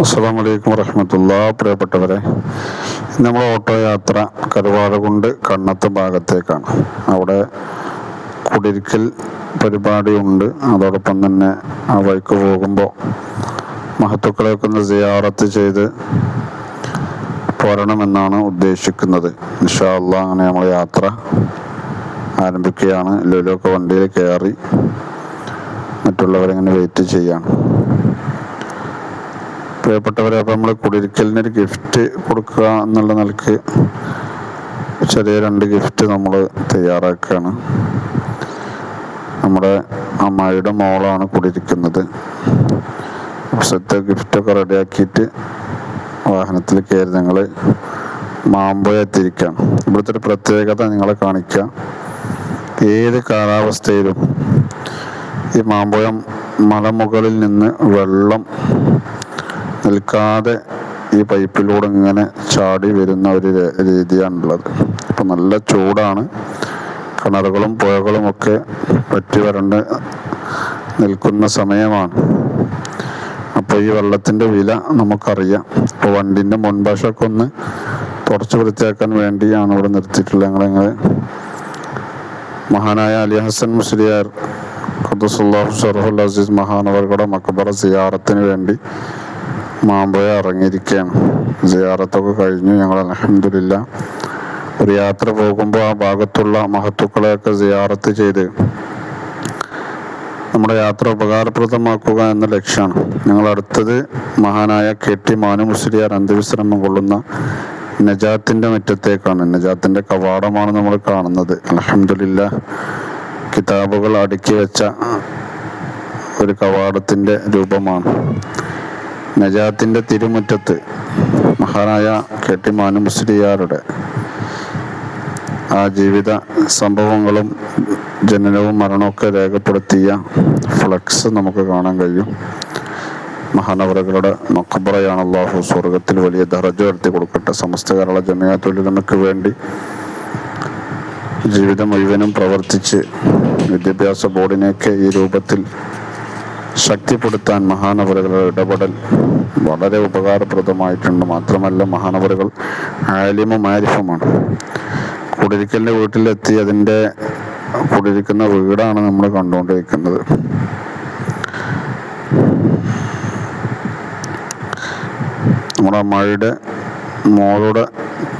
അസ്സലാമു അലൈക്കും വറഹ്മത്തുള്ളാഹി. പ്രിയപ്പെട്ടവരെ, നമ്മൾ ഓട്ടോ യാത്ര കരുവാരകുണ്ട് കണ്ണത്ത് ഭാഗത്തേക്കാണ്. അവിടെ കുടിരിക്കൽ പരിപാടിയുണ്ട്. അതോടൊപ്പം തന്നെ ആ വഴിക്ക് പോകുമ്പോൾ മഹത്തുക്കളെയൊക്കെ ഒന്ന് സിയാറത്ത് ചെയ്ത് പോരണമെന്നാണ് ഉദ്ദേശിക്കുന്നത്. ഇൻഷാ അല്ലാഹ് അങ്ങനെ നമ്മൾ യാത്ര ആരംഭിക്കുകയാണ്. ലുലുക്കെ വണ്ടിയിൽ കയറി മറ്റുള്ളവരെങ്ങനെ വെയിറ്റ് ചെയ്യാണ്. പ്രിയപ്പെട്ടവരെ, അപ്പം നമ്മൾ കുടിരിക്കലിനൊരു ഗിഫ്റ്റ് കൊടുക്കുക എന്നുള്ള നിലക്ക് ചെറിയ 2 ഗിഫ്റ്റ് നമ്മൾ തയ്യാറാക്കുകയാണ്. നമ്മുടെ അമ്മായിയുടെ മോളാണ് കുടിരിക്കുന്നത്. ഗിഫ്റ്റൊക്കെ റെഡിയാക്കിയിട്ട് വാഹനത്തിൽ കയറി ഞങ്ങൾ മാമ്പഴ എത്തിയിരിക്കുകയാണ്. ഇവിടുത്തെ ഒരു പ്രത്യേകത നിങ്ങളെ കാണിക്കാം. ഏത് കാലാവസ്ഥയിലും ഈ മാമ്പഴം മലമുകളിൽ നിന്ന് വെള്ളം നിൽക്കാതെ ഈ പൈപ്പിലൂടെ ഇങ്ങനെ ചാടി വരുന്ന ഒരു രീതിയാണുള്ളത്. ഇപ്പം നല്ല ചൂടാണ്. കിണറുകളും പുഴകളും ഒക്കെ വറ്റി വരണ്ട് നിൽക്കുന്ന സമയമാണ്. അപ്പോൾ ഈ വെള്ളത്തിൻ്റെ വില നമുക്കറിയാം. ഇപ്പോൾ വണ്ടിൻ്റെ മുൻവശമൊക്കെ ഒന്ന് തുടച്ച് വൃത്തിയാക്കാൻ വേണ്ടിയാണ് ഇവിടെ നിർത്തിയിട്ടുള്ളത്. ഞങ്ങൾ മഹാനായ അലി ഹസൻ മുസ്ലിയാർ ഖുദ്ദസുല്ലാഹു ശറഫുൽ അസീസ് മഹാനവറുകളുടെ മഖബറ സിയാറത്തിന് വേണ്ടി മാമ്പഴ ഇറങ്ങിയിരിക്കുകയാണ്. സിയാറത്തൊക്കെ കഴിഞ്ഞു. ഞങ്ങൾ അൽഹംദുലില്ലാ ഒരു യാത്ര പോകുമ്പോൾ ആ ഭാഗത്തുള്ള മഹത്തുക്കളെയൊക്കെ സിയാറത്ത് ചെയ്ത് നമ്മുടെ യാത്ര ഉപകാരപ്രദമാക്കുക എന്ന ലക്ഷ്യമാണ്. ഞങ്ങൾ അടുത്തത് മഹാനായ KT മാനു മുസ്ലിയാർ അന്ത്യവിശ്രമം കൊള്ളുന്ന നജാത്തിൻ്റെ മുറ്റത്തേക്കാണ്. നജാത്തിൻ്റെ കവാടമാണ് നമ്മൾ കാണുന്നത്. അൽഹംദുലില്ലാ കിതാബുകൾ അടുക്കി വെച്ച ഒരു കവാടത്തിൻ്റെ രൂപമാണ്. നജാത്തിൻ്റെ തിരുമുറ്റത്ത് മഹാനായ KT മാനു മുസ്ലിയാരുടെ ആ ജീവിത സംഭവങ്ങളും ജനനവും മരണമൊക്കെ രേഖപ്പെടുത്തിയ ഫ്ലക്സ് നമുക്ക് കാണാൻ കഴിയും. മഹാനവറുകളുടെ മഖബറയാണ്. അല്ലാഹു സ്വർഗത്തിൽ വലിയ ദറജ ഉയർത്തി കൊടുക്കട്ടെ. സമസ്ത കേരള ജമിഅത്തുൽ ഉലമയ്ക്ക് വേണ്ടി ജീവിതം മുഴുവനും പ്രവർത്തിച്ച് വിദ്യാഭ്യാസ ബോർഡിനെയൊക്കെ ഈ രൂപത്തിൽ ശക്തിപ്പെടുത്താൻ മഹാനവറുകളുടെ ഇടപെടൽ വളരെ ഉപകാരപ്രദമായിട്ടുണ്ട്. മാത്രമല്ല മഹാനവറുകൾ ആലിമും ആരിഫുമാണ്. കുടിരിക്കലിൻ്റെ വീട്ടിലെത്തി അതിൻ്റെ കുടിരിക്കുന്ന വീടാണ് നമ്മൾ കണ്ടുകൊണ്ടിരിക്കുന്നത്. നമ്മുടെ അമ്മായിയുടെ മോളുടെ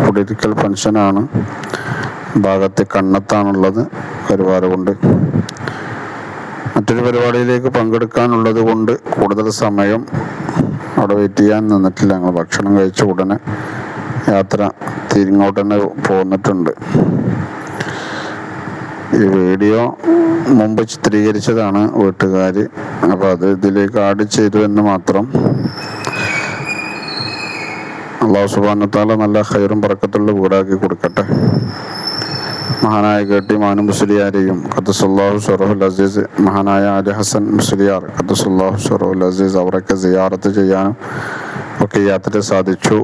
കുടിരിക്കൽ ഫംഗ്ഷനാണ്. ഭാഗത്ത് കണ്ണത്താണുള്ളത്. കരുവാരകുണ്ട് മറ്റൊരു പരിപാടിയിലേക്ക് പങ്കെടുക്കാനുള്ളത് കൊണ്ട് കൂടുതൽ സമയം അവിടെ വെയിറ്റ് ചെയ്യാൻ നിന്നിട്ടില്ല. ഞങ്ങൾ ഭക്ഷണം കഴിച്ച ഉടനെ യാത്ര തിരിങ്ങോട്ട് തന്നെ പോന്നിട്ടുണ്ട്. ഈ വീഡിയോ മുമ്പ് ചിത്രീകരിച്ചതാണ് വീട്ടുകാർ. അപ്പോൾ അത് ഇതിലേക്ക് ആഡ് ചെയ്തു എന്ന് മാത്രം. അല്ലാഹു സുബ്ഹാനഹു വ തആല നല്ല ഖൈറും ബറക്കത്തുള്ള വീടാക്കി കൊടുക്കട്ടെ. മഹാനായ KT മാനു മുസ്ലിയാരെയും ഖദ്ദസുല്ലാഹു ശറഫുൽ അസീസ് മഹാനായ അലി ഹസൻ മുസ്ലിയാർ ഖദ്ദസുല്ലാഹു ശറഫുൽ അസീസ് അവരൊക്കെ സിയാറത്ത് ചെയ്യാനും ഒക്കെ യാത്ര സാധിച്ചു.